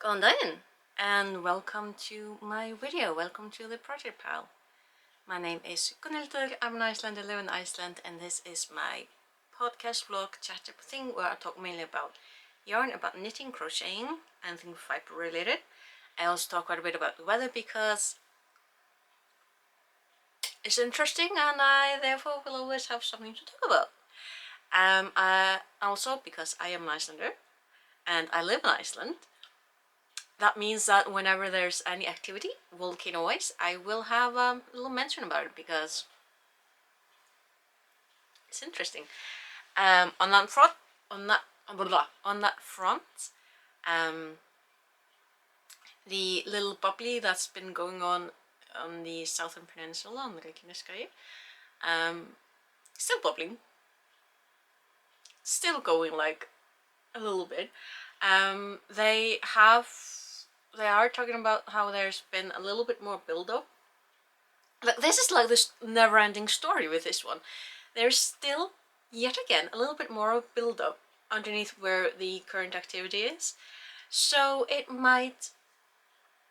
Going in, and welcome to my video. Welcome to the Project Pal. My name is Gunnhildur. I'm an Icelander, live in Iceland, and this is my podcast vlog chat thing where I talk mainly about yarn, about knitting, crocheting, anything fiber related. I also talk quite a bit about the weather because it's interesting and I therefore will always have something to talk about. Also because I am an Icelander and I live in Iceland, that means that whenever there's any activity, volcano-wise, I will have a little mention about it because it's interesting. On that front, um, the little bubbly that's been going on the southern peninsula on the Reykjaneskai, still bubbling, still going like a little bit. They are talking about how there's been a little bit more build-up. Like, this is like this never-ending story with this one. There's still, yet again, a little bit more of build-up underneath where the current activity is. So it might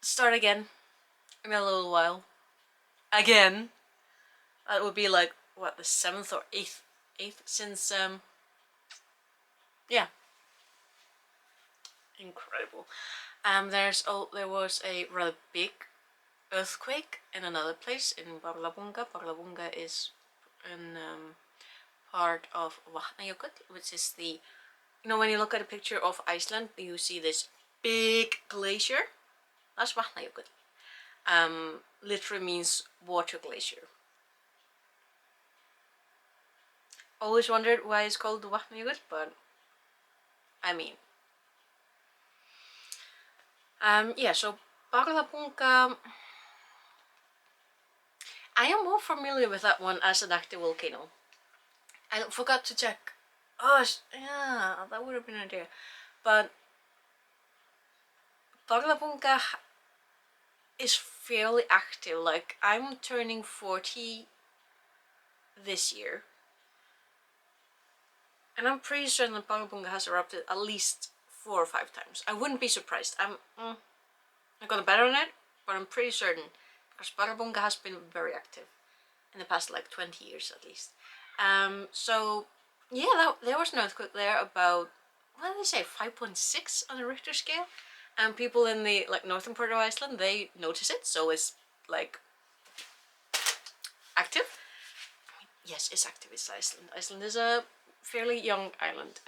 start again in a little while. Again. That would be like, what, the 7th or 8th since, yeah. Incredible. There was a rather big earthquake in another place in Barlavunga. Barlavunga is in part of Vatnajökull, which is the, when you look at a picture of Iceland, you see this big glacier. That's Vatnajökull. Literally means water glacier. Always wondered why it's called Vatnajökull, but I mean, yeah. So Barlavunga, I am more familiar with that one as an active volcano. I forgot to check. Oh, yeah, that would have been an idea. But Barlavunga is fairly active. Like, I'm turning 40 this year. And I'm pretty certain that Barlavunga has erupted at least 4 or 5 times. I wouldn't be surprised. I'm not gonna bet on it, but I'm pretty certain. Because Barlavunga has been very active in the past like 20 years at least. So yeah, there was an earthquake there about, what did they say, 5.6 on the Richter scale, and people in the northern part of Iceland, they notice it, so it's like active. Yes, it's active. It's Iceland. Iceland is a fairly young island,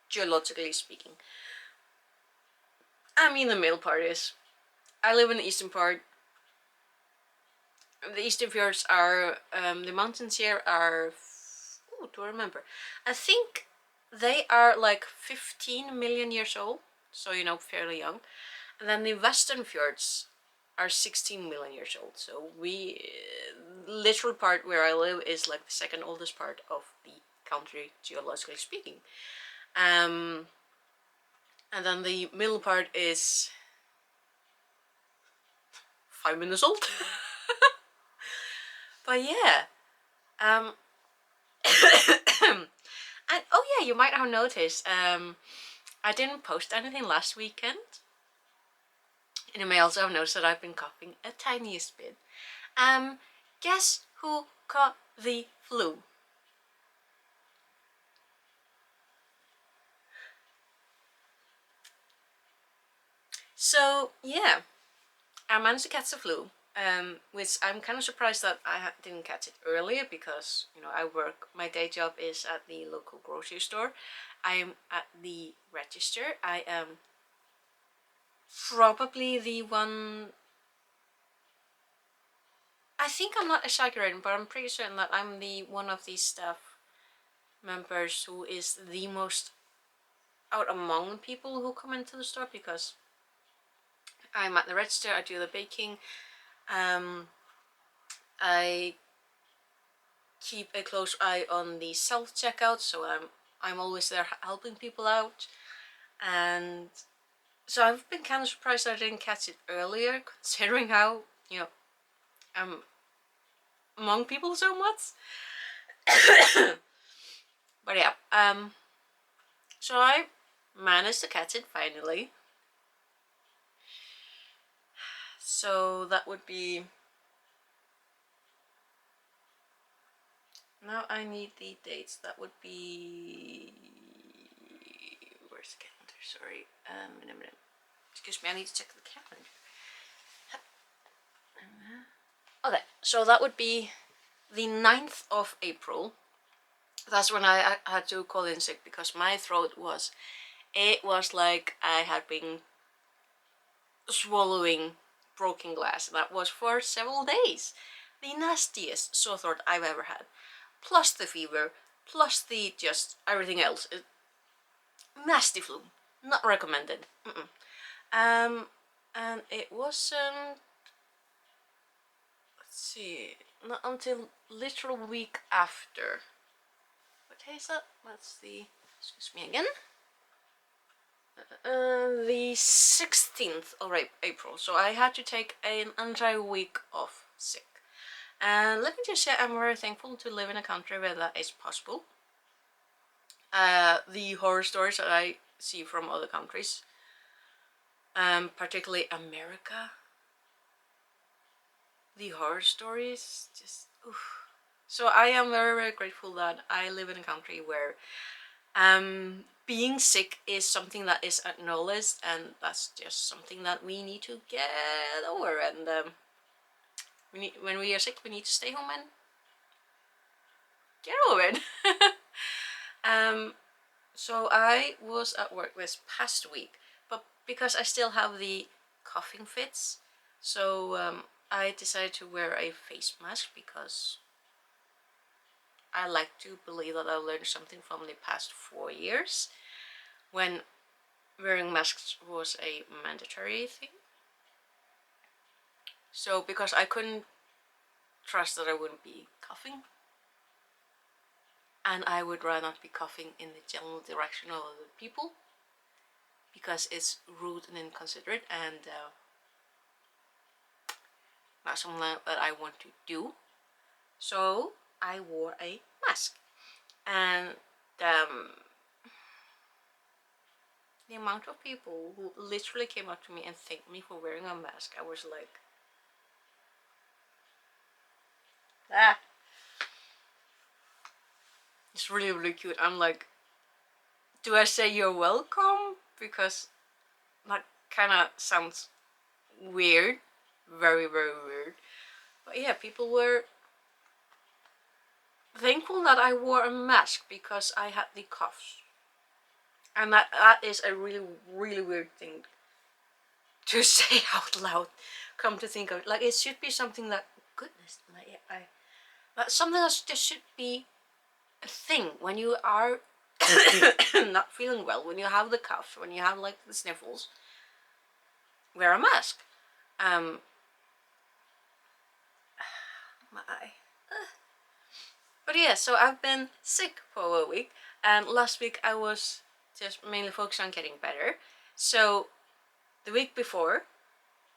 geologically speaking. I mean, the middle part is. I live in the eastern part. The eastern fjords are, the mountains here are, do I remember? I think they are like 15 million years old, so fairly young. And then the western fjords are 16 million years old, so literal part where I live is like the second oldest part of the country, geologically speaking. And then the middle part is 5 minutes old. But yeah, and oh yeah, you might have noticed, I didn't post anything last weekend. And you may also have noticed that I've been coughing a tiniest bit. Guess who caught the flu? So yeah, I managed to catch the flu, which I'm kind of surprised that I didn't catch it earlier because, my day job is at the local grocery store. I am at the register. I am probably the one, I think I'm not exaggerating, but I'm pretty certain that I'm the one of these staff members who is the most out among people who come into the store, because I'm at the register, I do the baking, I keep a close eye on the self-checkout, so I'm always there helping people out. And so I've been kind of surprised I didn't catch it earlier, considering how, I'm among people so much. But yeah, so I managed to catch it finally. So that would be, now I need the dates. That would be, where's the calendar? Sorry, a minute. Excuse me, I need to check the calendar. Okay, so that would be the 9th of April. That's when I had to call in sick because my throat was, it was like I had been swallowing broken glass. That was for several days. The nastiest sore throat I've ever had. Plus the fever, plus the just everything else. Nasty flu. Not recommended. And it wasn't, let's see, not until literal week after. What day is that? That's the, excuse me again. The 16th of April. So I had to take an entire week off sick. And let me just say, I'm very thankful to live in a country where that is possible. The horror stories that I see from other countries, particularly America, the horror stories, just oof. So I am very, very grateful that I live in a country where being sick is something that is acknowledged, and that's just something that we need to get over. And when we are sick, we need to stay home and get over it. So I was at work this past week, but because I still have the coughing fits, so I decided to wear a face mask because I like to believe that I learned something from the past 4 years when wearing masks was a mandatory thing. So because I couldn't trust that I wouldn't be coughing, and I would rather not be coughing in the general direction of other people because it's rude and inconsiderate and not something that I want to do. So I wore a mask, and the amount of people who literally came up to me and thanked me for wearing a mask, I was like, ah, it's really, really cute. I'm like, do I say you're welcome? Because that kind of sounds weird, very, very weird. But yeah, people were thankful that I wore a mask because I had the coughs. And that is a really, really weird thing to say out loud, come to think of it. Like, it should be something that, goodness, that's something that just should be a thing when you are not feeling well, when you have the coughs, when you have like the sniffles, wear a mask. My eye. But yeah, so I've been sick for a week, and last week I was just mainly focused on getting better. So the week before,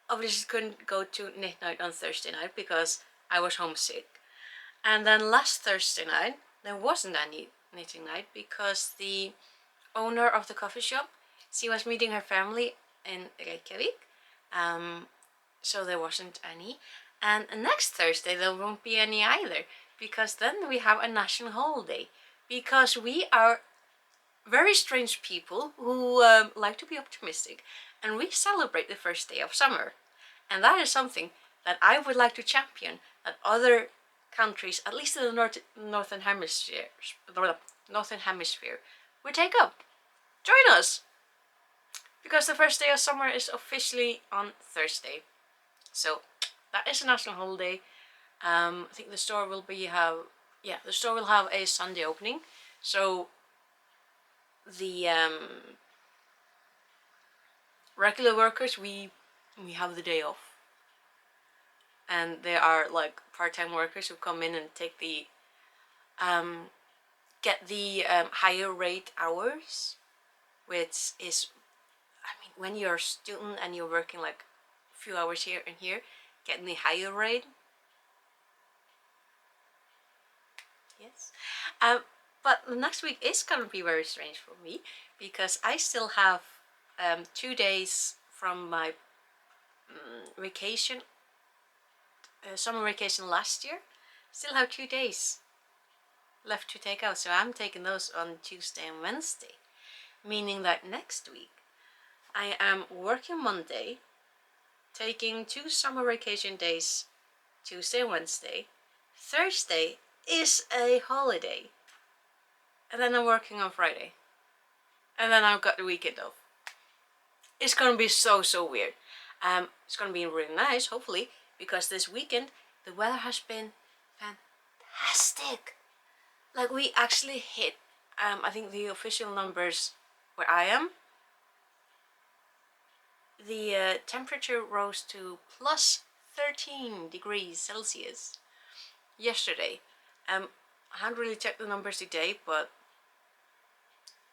obviously couldn't go to knit night on Thursday night because I was homesick. And then last Thursday night, there wasn't any knitting night because the owner of the coffee shop, she was meeting her family in Reykjavik. So there wasn't any. And next Thursday there won't be any either, because then we have a national holiday. Because we are very strange people who like to be optimistic, and we celebrate the first day of summer. And that is something that I would like to champion, that other countries, at least in the northern hemisphere, would take up. Join us! Because the first day of summer is officially on Thursday. So that is a national holiday. I think the store will the store will have a Sunday opening. So the regular workers, we have the day off. And there are like part-time workers who come in and take the get the higher rate hours, which is, I mean, when you're a student and you're working like a few hours here and here, getting the higher rate. Yes. But the next week is gonna be very strange for me because I still have 2 days from my vacation, summer vacation last year. Still have 2 days left to take out, so I'm taking those on Tuesday and Wednesday, meaning that next week I am working Monday, taking 2 summer vacation days, Tuesday and Wednesday. Thursday is a holiday, and then I'm working on Friday, and then I've got the weekend off. It's gonna be so weird. It's gonna be really nice, hopefully, because this weekend the weather has been fantastic. Like, we actually hit, I think the official numbers where I am, the temperature rose to plus 13 degrees Celsius yesterday. I haven't really checked the numbers today, but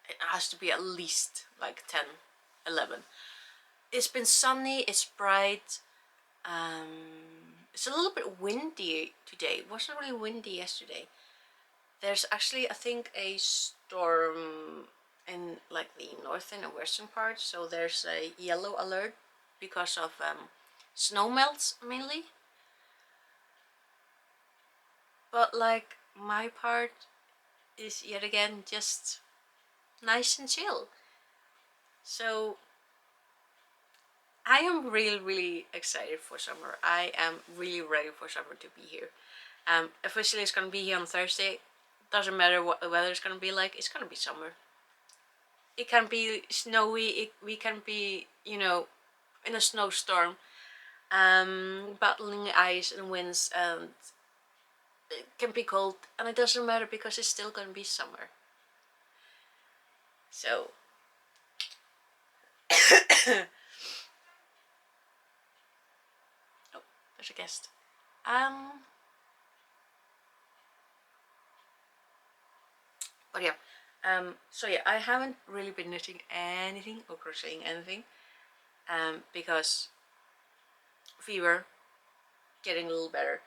it has to be at least like 10, 11. It's been sunny, it's bright. It's a little bit windy today. It wasn't really windy yesterday. There's actually, I think, a storm in like the northern and western parts, so there's a yellow alert because of snow melts mainly. But like, my part is yet again just nice and chill. So I am really excited for summer. I am really ready for summer to be here. Officially it's gonna be here on Thursday. Doesn't matter what the weather is gonna be like, it's gonna be summer. It can be snowy, we can be, you know, in a snowstorm, battling ice and winds, and it can be cold, and it doesn't matter because it's still gonna be summer. So oh, there's a guest. But yeah, so yeah, I haven't really been knitting anything or crocheting anything, because fever, getting a little better,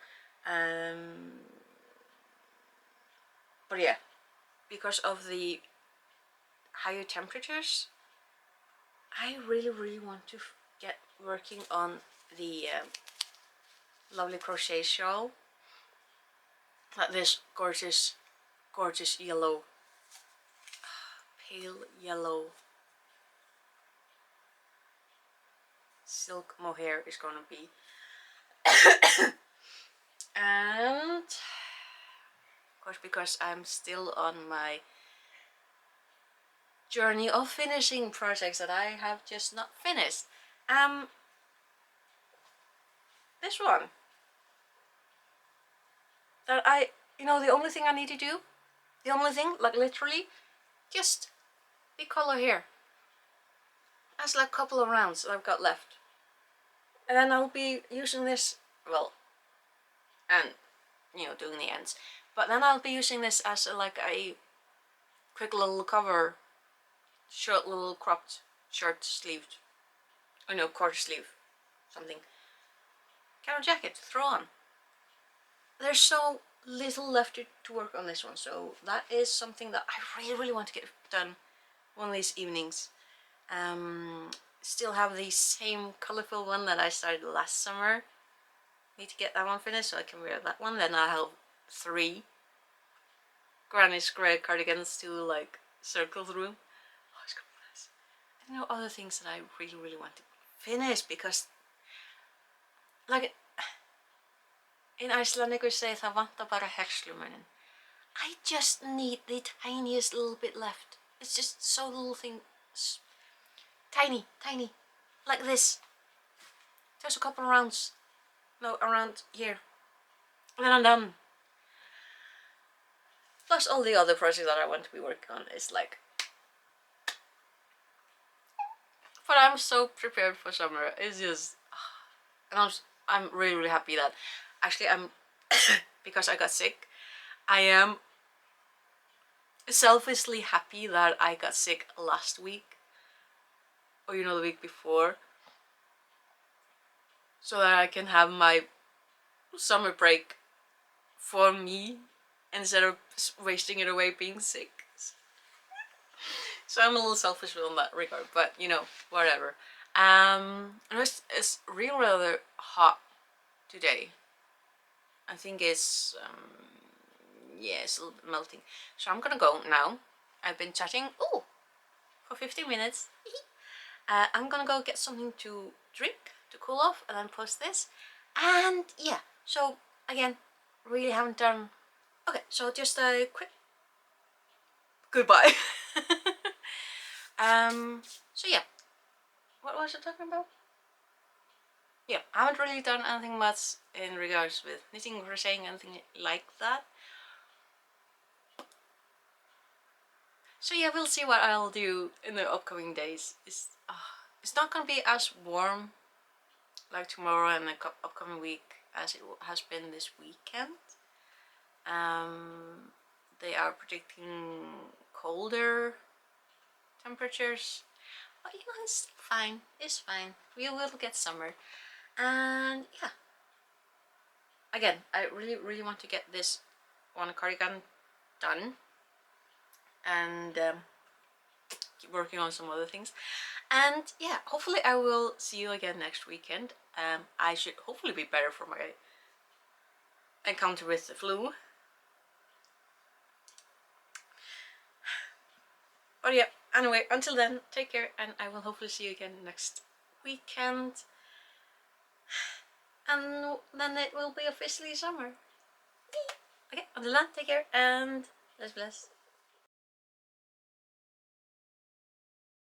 but yeah, because of the higher temperatures, I really want to get working on the lovely crochet shawl that this gorgeous yellow, pale yellow silk mohair is gonna be. And of course, because I'm still on my journey of finishing projects that I have just not finished, this one that the only thing I need to do, the only thing, like literally, just the color here. That's like a couple of rounds that I've got left, and then I'll be using this, well, and doing the ends, but then I'll be using this as like a quick little cover, short little cropped shirt sleeved, quarter sleeve, something, kind of jacket to throw on. There's so little left to work on this one, so that is something that I really want to get done one of these evenings. Still have the same colorful one that I started last summer. Need to get that one finished so I can wear that one. Then I have 3 granny square cardigans to like circle through. Oh, it's gonna be nice. And other things that I really want to finish, because like in Icelandic we say það vantar bara herslumunin. I just need the tiniest little bit left. It's just so little thing, tiny, like this. Just a couple of rounds, around here, and then I'm done. Plus all the other projects that I want to be working on is like, but I'm so prepared for summer. It's just, and I'm really happy that, actually I'm, because I got sick, I am selfishly happy that I got sick last week, or the week before, so that I can have my summer break for me instead of wasting it away being sick. So I'm a little selfish in that regard, but whatever. It's really rather hot today. I think it's yeah, it's a little bit melting. So I'm gonna go now. I've been chatting for 15 minutes. I'm gonna go get something to drink to cool off and then post this. And yeah, so again, really haven't done. Okay, so just a quick goodbye. So yeah, what was I talking about? Yeah, I haven't really done anything much in regards with knitting, crocheting, anything like that. So yeah, we'll see what I'll do in the upcoming days. It's not gonna be as warm like tomorrow and the upcoming week as it has been this weekend. They are predicting colder temperatures, but you know, it's fine. It's fine. We will get summer. And yeah, again, I really want to get this one cardigan done and keep working on some other things. And yeah, hopefully I will see you again next weekend. I should hopefully be better for my encounter with the flu. But yeah, anyway, until then, take care, and I will hopefully see you again next weekend. And then it will be officially summer. Okay, until then, take care, and bless bless.